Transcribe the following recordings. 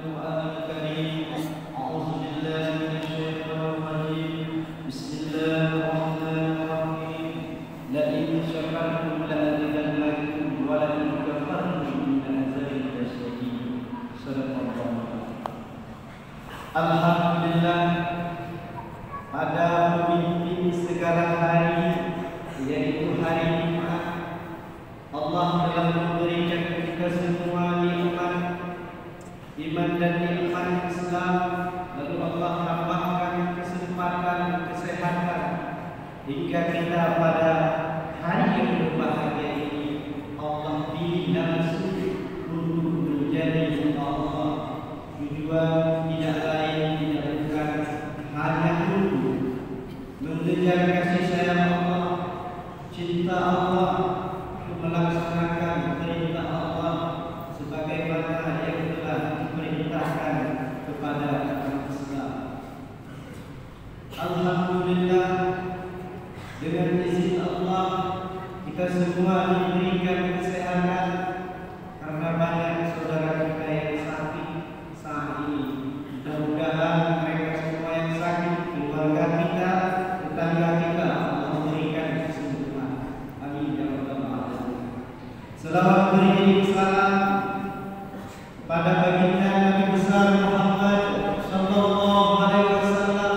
القرآن الكريم. أعوذ بالله من الشيطان الرجيم. بسم الله الرحمن الرحيم. لئن شكرتم لأزيدنكم ولئن كفرتم إن عذابي لشديد. صدق الله. Alhamdulillah, pada pemimpin segala hari, yaitu hari Jumat, Allah telah memberikan kita semua nikmat iman dan nikmat Islam. Lalu Allah tambahkan kesempatan kesehatan hingga kita pada hari yang berbahagia ini Allah pilih langsung untuk menjadi Allah. Tujuan tidak lain tidak bukan hanya untuk mengejar kasih sayang Allah, cinta Allah, melaksanakan perintah Allah sebagaimana yang telah diperintahkan kepada umat Islam. Alhamdulillah, dengan izin Allah kita semua diberikan kesehatan karena banyak saudara kita yang sakit saat ini. Mudah-mudahan mereka semua yang sakit, keluarga kita, tetangga kita, Allah memberikan kesembuhan. Amin ya rabbal alamin. Selawat beriring salam kepada baginda Nabi besar Muhammad sallallahu alaihi wasallam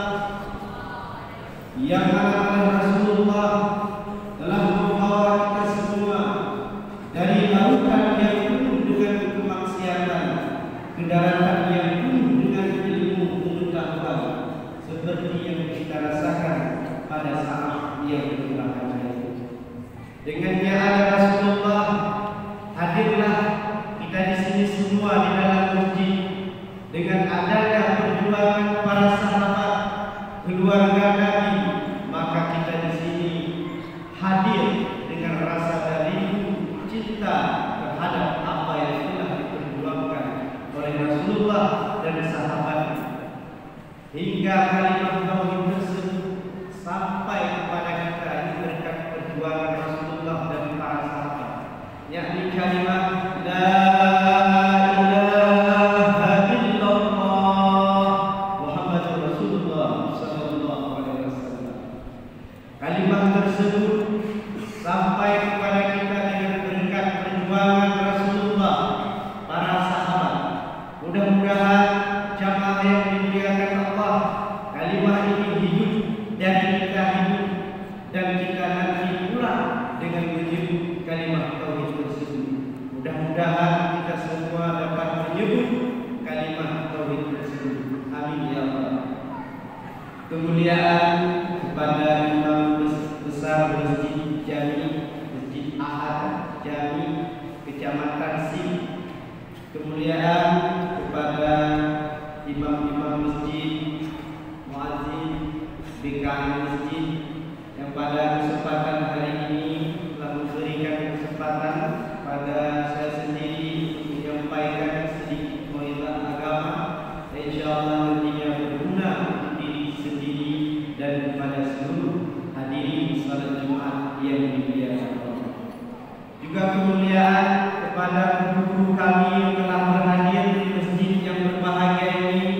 yang adalah Rasulullah telah membawa kita semua dari lautan yang penuh dengan kemaksiatan ke daratan yang penuh dengan ilmu pengetahuan seperti yang kita rasakan pada saat yang berbahagia. Dengannya ada Rasulullah, hadirlah kita di sini semua di dalam masjid. Dengan adanya perjuangan para sahabat, keluarga Nabi, maka kita di sini hadir dengan rasa rindu cinta terhadap apa yang telah diperjuangkan oleh Rasulullah dan sahabatnya, hingga kalimat tauhid tersebut sampai kepada kita ini berkat perjuangan Rasulullah dan para sahabat, yakni kalimat la ilaha illallah Muhammadur Rasulullah sallallahu alaihi wasallam. Kalimat tersebut sampai kepada kita dengan berkat perjuangan Rasulullah, para sahabat. Mudah-mudahan jamaah yang dimuliakan Allah, kalimat ini hidup dan kita hidup dan kita nanti pulang dengan menyebut kalimat tauhid tersebut. Mudah-mudahan kita semua dapat menyebut kalimat tauhid tersebut. Amin ya Allah. Kemuliaan kepada Imam Besar Masjid Jami, Masjid Ahad Jami, Kecamatan Sim. Kemuliaan kepada imam-imam masjid, muazzin, BKM masjid yang pada kesempatan hari ini telah memberikan kesempatan pada saya sendiri menyampaikan sedikit mau'izah agama, insyaallah nantinya berguna untuk diri sendiri dan kepada seluruh hadirin salat Jumat yang dimuliakan Allah. Juga kemuliaan kepada guru kami yang telah berhadir di masjid yang berbahagia ini,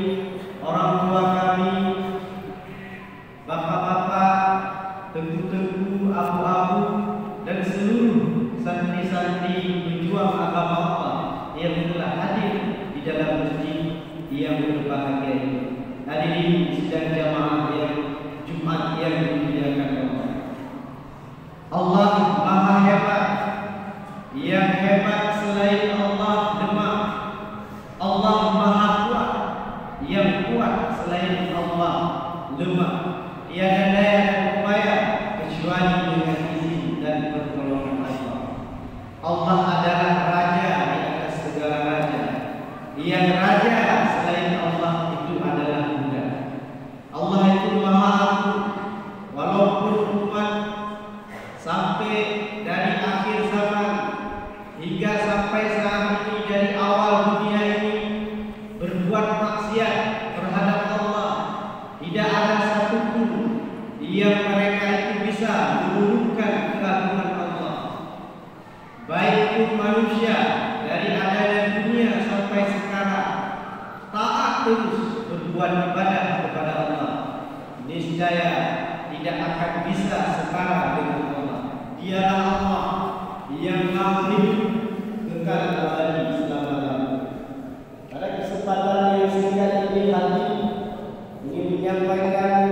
orang tua kami, bapak-bapak, tengku-tengku, abu-abu, dan seluruh santri-santri pejuang agama Allah yang telah hadir di dalam masjid yang berbahagia ini. Hadirin sidang jamaah yang Jumat yang dimuliakan Allah. Allah Maha Hebat. Yang hebat selain Allah lemah. Allah Maha Kuat. Yang kuat selain Allah lemah. Tiada daya dan upaya kecuali dengan izin dan pertolongan Allah. Allah adalah Raja di atas segala raja. Yang Raja selain Allah itu adalah Buddha. Allah itu Maha Agung. Walaupun umat sampai dari akhir zaman hingga sampai saat ini, dari awal dunia ini berbuat maksiat terhadap Allah, tidak ada satupun yang mereka itu bisa menurunkan keagungan Allah. Baik pun manusia dari adanya dunia sampai sekarang terus berbuat ibadah kepada Allah, niscaya tidak akan bisa setara dengan Allah. Dialah Allah yang maha hidup kekal abadi selama-lamanya. Pada kesempatan yang singkat ini kami ingin menyampaikan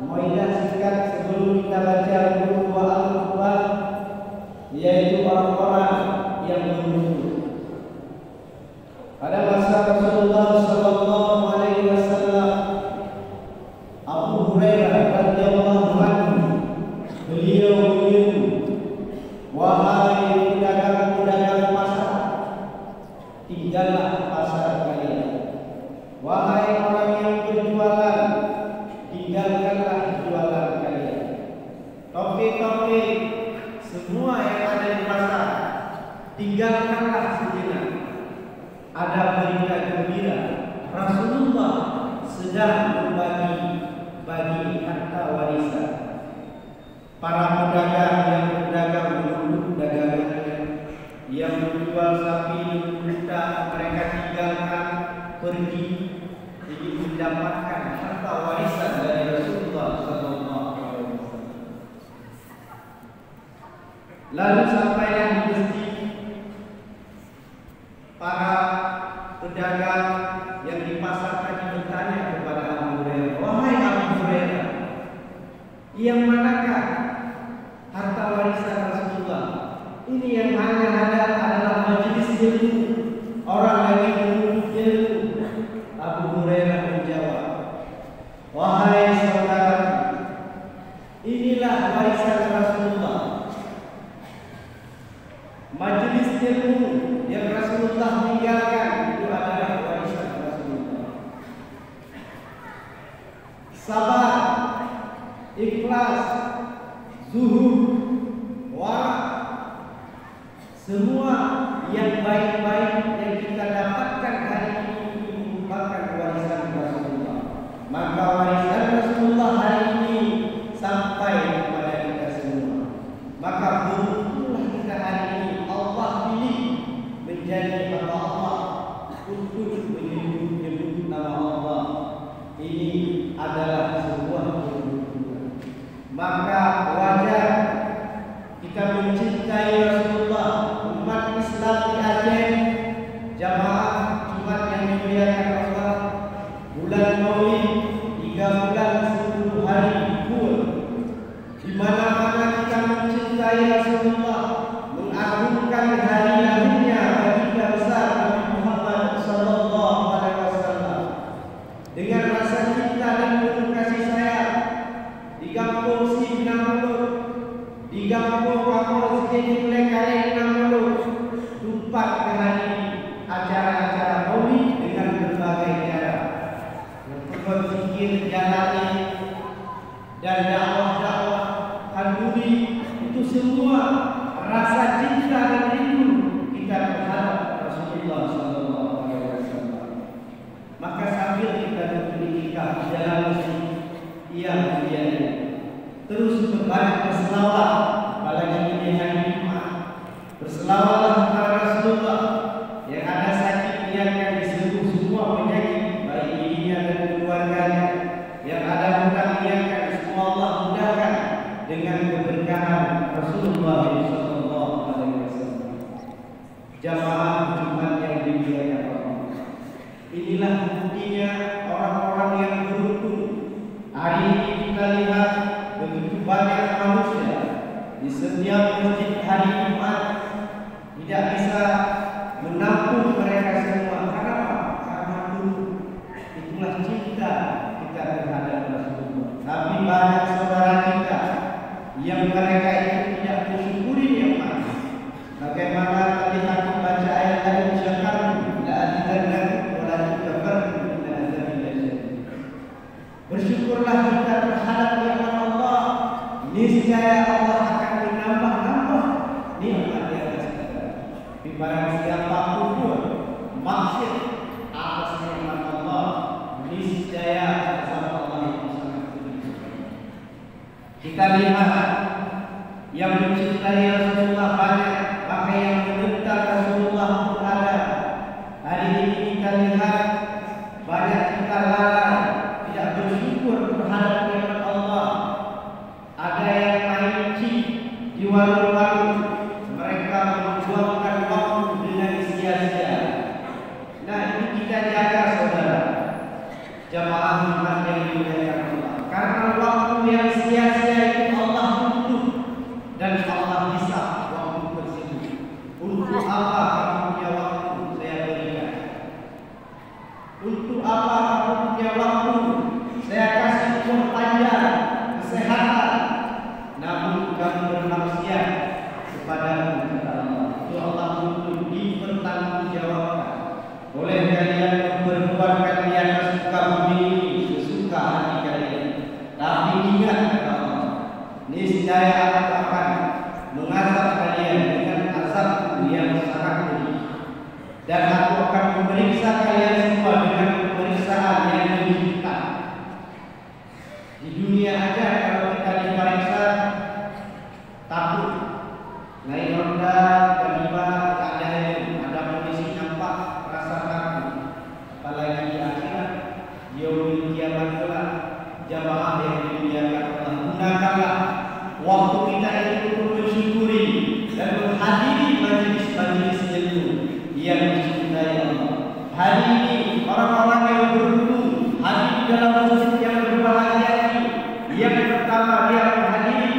maidah singkat sebelum kita baca buku Al-Quran, yaitu orang-orang yang berwudu. Pada masa Rasulullah sallallahu alaihi wasallam, Abu Hurairah radhiyallahu anhu beliau menyeru, "Wahai pedagang-pedagang pasar, tinggallah pasar kalian. Wahai orang yang berjualan, tinggalkanlah jualan kalian. Topi-topi, semua yang ada di pasar, tinggalkanlah sejenak. Ada berita gembira, Rasulullah sedang berbagi harta warisan. Para pedagang yang berdagang menunduk dagangannya, yang menjual sapi dan unta mereka tinggalkan pergi ingin mendapatkan harta warisan dari Rasulullah sallallahu alaihi wasallam. Lalu sampailah di masjid, para pedagang yang di pasar tadi bertanya kepada Abu Hurairah, "Wahai Abu Hurairah, yang manakah harta warisan Rasulullah? Ini yang hanya ada adalah majelis ilmu, orang lagi menuntut ilmu." Abu Hurairah menjawab, "Wahai saudara, inilah warisan Rasulullah. Majelis ilmu yang Rasulullah tinggalkan itu adalah warisan Rasulullah. Sabar, ikhlas, zuhud, wara, semua yang baik-baik yang kita dapatkan hari ini merupakan warisan Rasulullah. Maka warisan Rasulullah hari ini sampai kepada kita semua. Maka beruntunglah kita hari ini Allah pilih menjadi hamba Allah untuk menyebut nama Allah. Ini adalah sebuah keberuntungan. Maka wajar kita mencintai Rasulullah. Umat Islam di Aceh, jamaah Jumat yang dimuliakan Allah, bulan Maulid 3 bulan 10 hari full. Di mana-mana kita mencintai Rasulullah, mengagungkan hari lahirnya baginda besar Nabi Muhammad sallallahu alaihi wasallam dengan rasa cinta dan penuh kasih sayang. Di kampung Sinamuluk, di kampung Kapol Sejulek Kare Namuluk, tumpah ke hari acara-acara maulid dengan berbagai cara. Yang zikir jalani dan dakwah-dakwah handuri, itu semua rasa cinta dan rindu kita terhadap Rasulullah sallallahu alaihi wasallam. Maka sambil kita beritikaf di dalam masjid yang mulia ini, terus berbanyak berselawat, apalagi ini hari Jumat. Berselawatlah kepada Rasulullah. Yang ada sakit yang disembuh semua penyakit, baik dirinya dan keluarganya. Yang ada hutang niatkan semua Allah mudahkan dengan keberkahan Rasulullah sallallahu alaihi wasallam. Jamaah Jumat yang dimuliakan Allah, inilah buktinya orang-orang yang beruntung. Hari ini kita lihat begitu banyak manusia di setiap masjid hari Jumat tidak bisa menampung mereka semua. Kenapa? Karena dulu itulah cinta kita terhadap Rasulullah. Tapi banyak saudara kita yang mereka itu tidak mensyukuri nikmat. Bagaimana tadi aku baca ayat tadi, syakartum la azidannakum wa la kafartum inna azabi lasyadid. Bersyukurlah kita terhadap nikmat Allah, niscaya Allah akan menambah-nambah nikmat di atas kita. Barang siapa pun maksud atas nikmat Allah, niscaya azab Allah itu sangat pedih. Kita lihat yang mencintai Rasulullah banyak, maka yang menentang Rasulullah pun ada. Hari ini kita lihat Boleh kalian berbuatkan di atas muka bumi ini sesuka hati kalian. Tapi ingat kata Allah, niscaya aku akan mengazab kalian dengan azab yang sangat pedih. Dan aku akan memeriksa kalian semua dengan pemeriksaan yang lebih ketat. Di dunia aja kalau kita diperiksa takut, naik ronda, tiba-tiba ada polisi nampak, rasa takut. Apalagi di akhirat, yaumul kiamat kelak, jamaah yang dimuliakan Allah, gunakanlah waktu kita itu untuk mensyukuri dan menghadiri majelis-majelis ilmu yang dicintai Allah. Hari ini orang-orang yang beruntung hadir dalam masjid yang berbahagia ini. Yang pertama dia menghadiri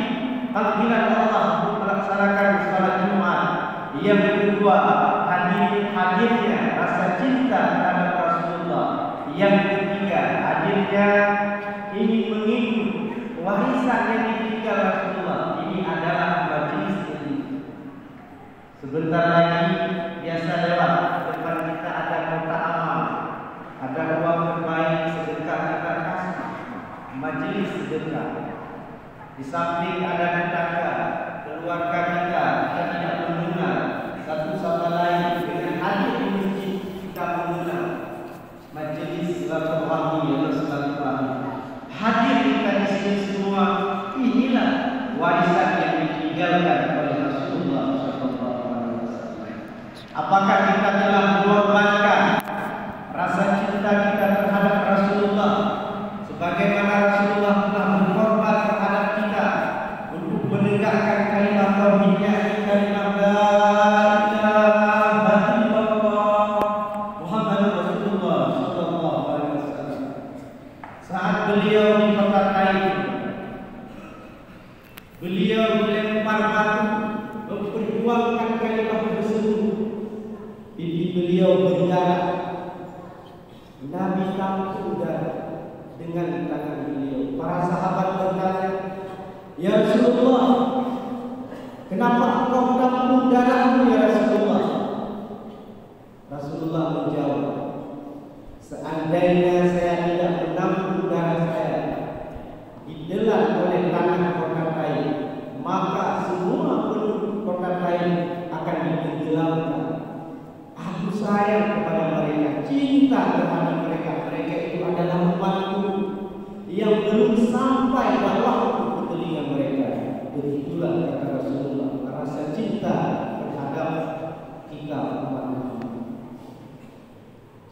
panggilan Allah untuk melaksanakan salat Jumat. Yang kedua hadirnya rasa cinta terhadap Rasulullah. Yang ketiga hadirnya ingin mengikut warisan yang ditinggal Rasulullah. Ini adalah majelis ilmu. Sebentar lagi biasa lewat depan kita ada nota amal, ada uang terbaik sedekah kita kasih, majelis sedekah. Di samping ada tetangga, keluarga kita tidak mengenal satu sama lain, dengan hadir di masjid kita mengenal majelis silaturahmi atau silaturahmi. Hadir kita di sini semua, inilah warisan yang ditinggalkan oleh Rasulullah SAW. Apakah kita telah mengorbankan rasa cinta kita terhadap Rasulullah sebagaimana Rasulullah telah berkorban terhadap kita untuk menegakkan kalimat tauhidnya, kalimat la ilaha illallah Muhammadur Rasulullah sallallahu alaihi wasallam. Saat beliau di kota Taif, beliau dilempar batu memperjuangkan kalimat tersebut. Pipi beliau berdarah. Nabi tampuk darah dengan tangan beliau. Para sahabat bertanya, "Ya Rasulullah, kenapa engkau tampuk darahmu ya Rasulullah?" Rasulullah menjawab, "Seandainya saya tidak menampuk darah saya ditelan oleh tanah kota Taif, maka semua penduduk kota Taif akan ditenggelamkan. Aku sayang kepada mereka, cinta kepada mereka. Mereka itu adalah umatku yang belum sampai dakwahku ke telinga mereka." Begitulah kata Rasulullah, rasa cinta terhadap kita umat Muhammad.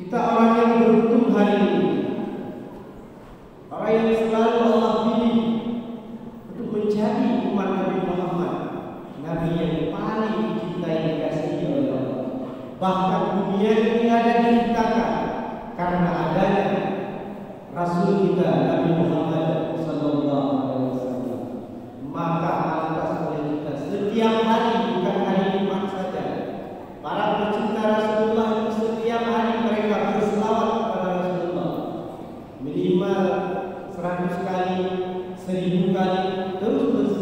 Kita orang yang beruntung hari ini, orang yang selalu Allah pilih untuk menjadi umat Nabi Muhammad, Nabi yang paling dicintai dan dikasihi oleh Allah. Bahkan dunia ini ada diciptakan karena adanya Rasul kita Nabi Muhammad sallallahu alaihi wasallam. Maka atas oleh kita setiap hari, bukan hari Jumat saja, para pecinta Rasulullah itu setiap hari mereka berselawat kepada Rasulullah minimal 100 kali, 1000 kali, terus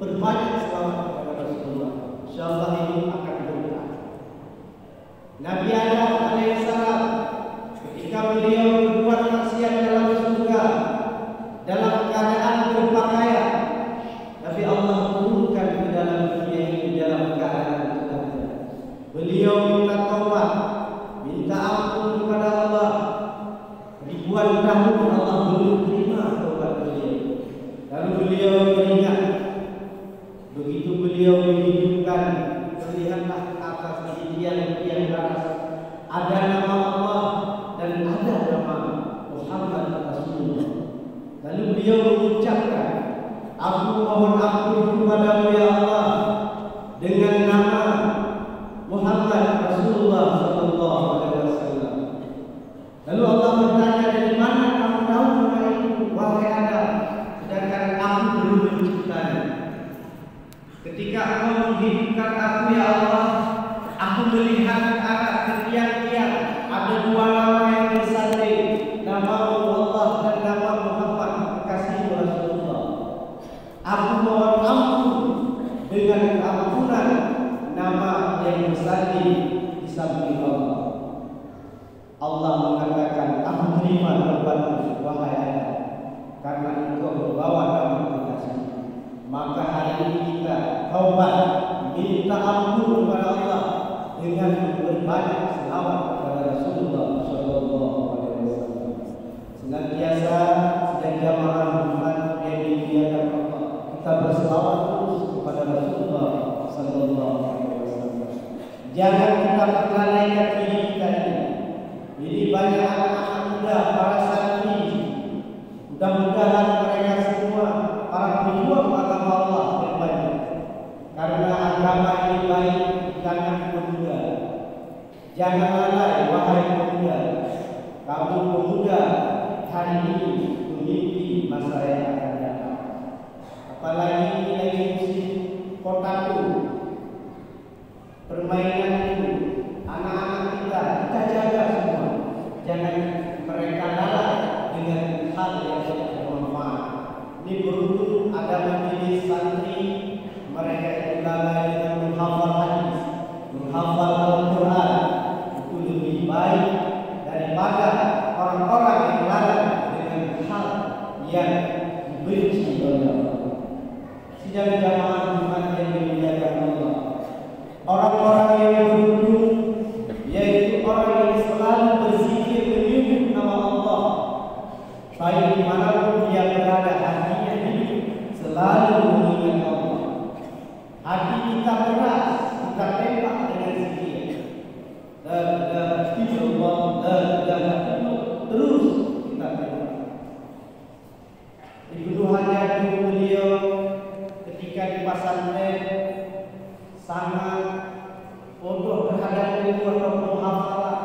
berbanyak selawat kepada Rasulullah. Insyaallah ini akan berkah. Nabi Adam alaihissalam ketika beliau berbuat maksiat dalam surga dalam keadaan berpakaian, Nabi Allah turunkan ke dalam dunia ini dalam keadaan telanjang. Beliau minta taubat, minta ampun kepada Allah. Ribuan tahun Allah belum terima taubat beliau. Lalu beliau teringat, begitu beliau dihidupkan, terlihatlah atas tiang atas ada nama Allah dan ada nama Muhammad Rasulullah. Lalu beliau mengucapkan, "Aku mohon ampun kepadamu ya Allah dengan nama Muhammad Rasulullah sallallahu alaihi wasallam." Lalu Allah bertanya, "Dari mana kamu tahu nama itu, wahai Adam, sedangkan aku belum menciptanya? Ketika Engkau menghidupkan aku ya Allah, aku melihat ke arah ke tiang-tiang ada dua nama yang bersanding, nama Allah dan nama Muhammad kekasih Rasulullah. Aku mohon ampun dengan ampunan Allah mengatakan, aku terima taubatmu wahai Adam, karena engkau membawa nama kita. Maka hari ini kita taubat, minta ampun kepada Allah dengan berbanyak selawat kepada Rasulullah Sallallahu Alaihi Wasallam. Senantiasa sedang jamaah umat yang dimuliakan Allah, kita berselawat terus kepada Rasulullah Sallallahu Alaihi Wasallam. Jangan kita perlalaikan diri kita ini. Jadi banyak anak-anak muda, para santri, mudah-mudahan mereka semua para pejuang agama Allah terbaik. Karena agama ini baik di tangan pemuda. Jangan lalai wahai pemuda. Kamu pemuda hari ini memiliki masa yang akan datang. Apalagi lagi musim kotaku, permainan itu, anak-anak kita jaga semua. Jangan mereka lalai dengan hal yang tidak bermanfaat. Ini beruntung ada majelis santri, mereka itu lalai dengan menghafal hadis, menghafal Al-Quran. Itu lebih baik daripada orang-orang yang lalai dengan hal yang dibenci oleh Allah. Sidang jamaah umat yang dimuliakan Allah, orang-orang yang beruntung yaitu orang yang selalu berzikir menyebut nama Allah. Baik dimanapun dia berada, hatinya hidup selalu mengingat Allah. Hati kita keras, kita tembak dengan zikir. La ilaha illallah, la ilaha illallah, terus kita tembak. Ibnu Hajar beliau ketika di pesantren sangat bodoh terhadap ilmu atau penghafalan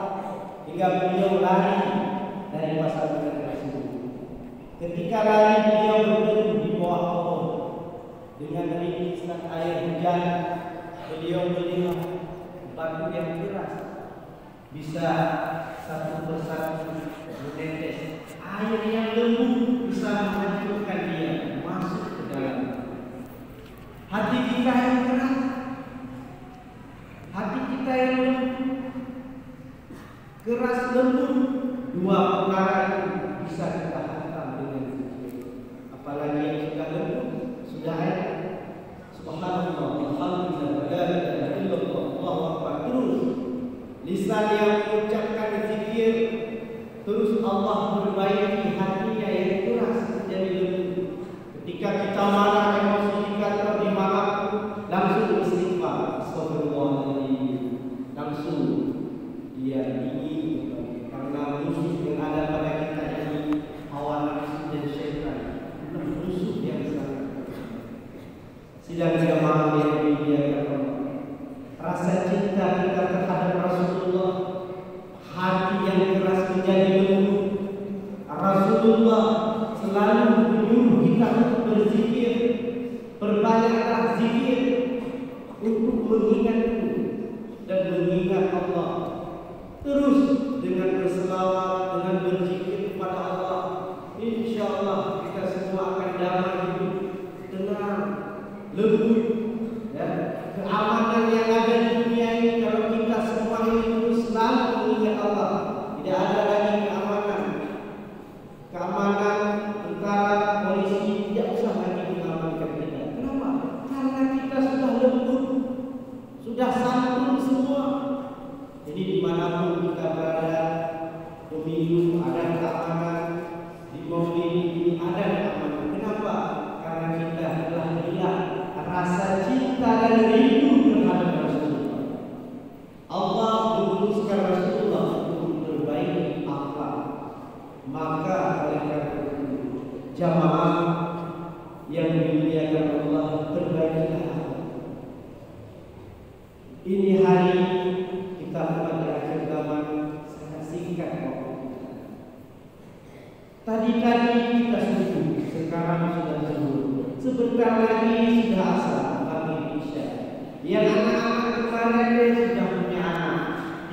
hingga beliau lari dari pesantren tersebut. Ketika lari beliau berteduh di bawah pohon dengan rintisan air hujan. Beliau melihat batu yang keras bisa satu persatu menetes, air yang lembut bisa menghancurkan dia masuk ke dalam. Hati kita yang keras, hati kita yang lembut, keras lembut, dua perkara itu bisa kita hantam dengan zikir. Apalagi yang sudah lembut, sudah ada subhanallah, alhamdulillah, la ilaha illallah, Allahu akbar, terus lisan yang mengucapkan zikir, terus Allah perbaiki hatinya yang keras jadi lembut. Ketika kita marah, emosi kita dimarahkan, langsung istighfar, astagfirullahaladzim, langsung dia dingin karena musuh yang ada pada kita ini hawa nafsu dan syaitan, musuh yang sangat. Sidang jamaah yang dimuliakan Allah, rasa cinta kita terhadap Rasulullah, hati yang keras menjadi lembut. Rasulullah selalu menyuruh kita untuk berzikir, perbanyaklah zikir untuk mengingatku dan mengingat Allah. Terus dengan berselawat, dengan berzikir kepada Allah, insyaallah kita semua akan damai hidup, tenang, lembut. Ya, keamanan yang ada di dunia ini kalau kita semua ini terus selalu mengingat Allah, tidak ada lagi keamanan. Keamanan tentara, polisi tidak usah lagi mengamankan kita. Kenapa? Karena kita sudah lembut, sudah santun semua. Jadi dimanapun kita berada, pemilu ada keamanan, di mobil ini ada keamanan. Kenapa? Karena kita telah hilang rasa cinta dan rindu terhadap Rasulullah. Allah memutuskan Rasulullah untuk memperbaiki akhlak. Maka oleh karena itu jamaah yang dimuliakan Allah, perbaikilah akhlak. Ini hari kita pada akhir zaman sangat singkat waktu. Tadi kita subuh, sekarang sudah zuhur. Sebentar lagi sudah asar, maghrib isya. Yang anak-anak kemarin sudah punya anak,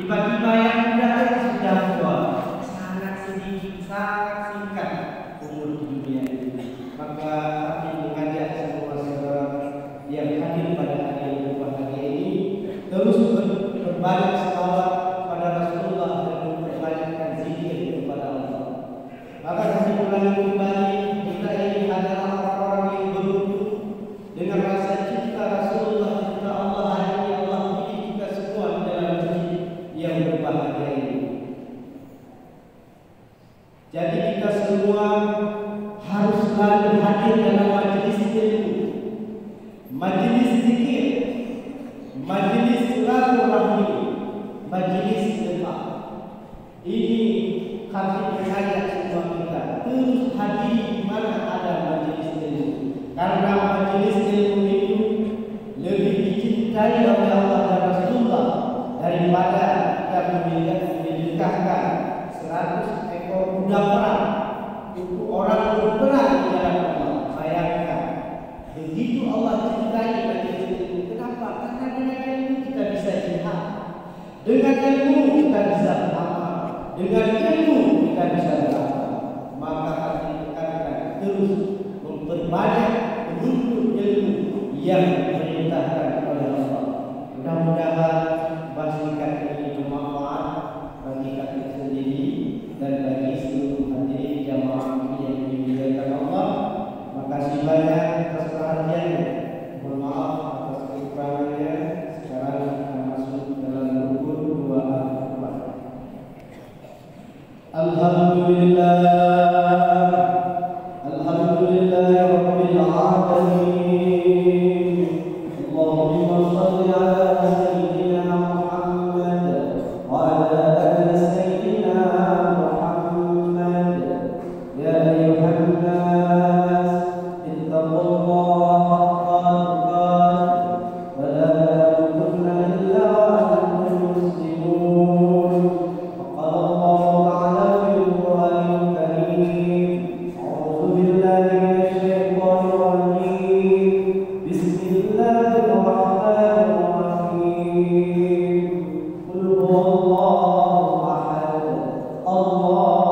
tiba-tiba yang muda sudah tua. Sangat sedikit, sangat singkat umur di dunia ini. Maka kami mengajak semua saudara yang hadir pada hari yang berbahagia ini terus berbanyak selawat pada Rasulullah dan memperbanyak Jadi kita semua harus selalu hadir dalam majelis ilmu, majelis zikir, majelis silaturahmi, majelis doa. Ini kami mengajak semua kita terus hadir di mana ada majelis ilmu, karena majelis ilmu itu lebih dicintai oleh Allah dan Rasulullah daripada kita menikahkan 100 ekor kuda perang untuk orang berperang di jalan Allah. Bayangkan, begitu Allah cintai majelis ilmu. Kenapa? Karena dengan ilmu kita bisa jihad, dengan ilmu kita bisa beramal, dengan ilmu kita bisa beramal. Maka hati kita akan terus memperbanyak menuntut ilmu yang diperintahkan oleh Allah. Mudah-mudahan bahasikan ini bermanfaat bagi kami sendiri dan bagi seluruh hadirin jamaah yang dimuliakan Allah. Makasih banyak atas perhatiannya. Mohon maaf atas kekurangannya. Sekarang kita masuk dalam rukun doa al-Fatihah. Alhamdulillah, alhamdulillahirabbil alamin. Allahumma shalli ala sayyidina Muhammad wa ala ali sayyidina Muhammad. Ya ayyuhan nas ittaqullaha haqqa tuqatih wa la tamutunna illa wa antum muslimun. Qala Allah ta'ala fil Qur'anil Karim, a'udzu billahi minasy syaithanir rajim. Bismillahirrahmanirrahim. Qul huwallahu ahad,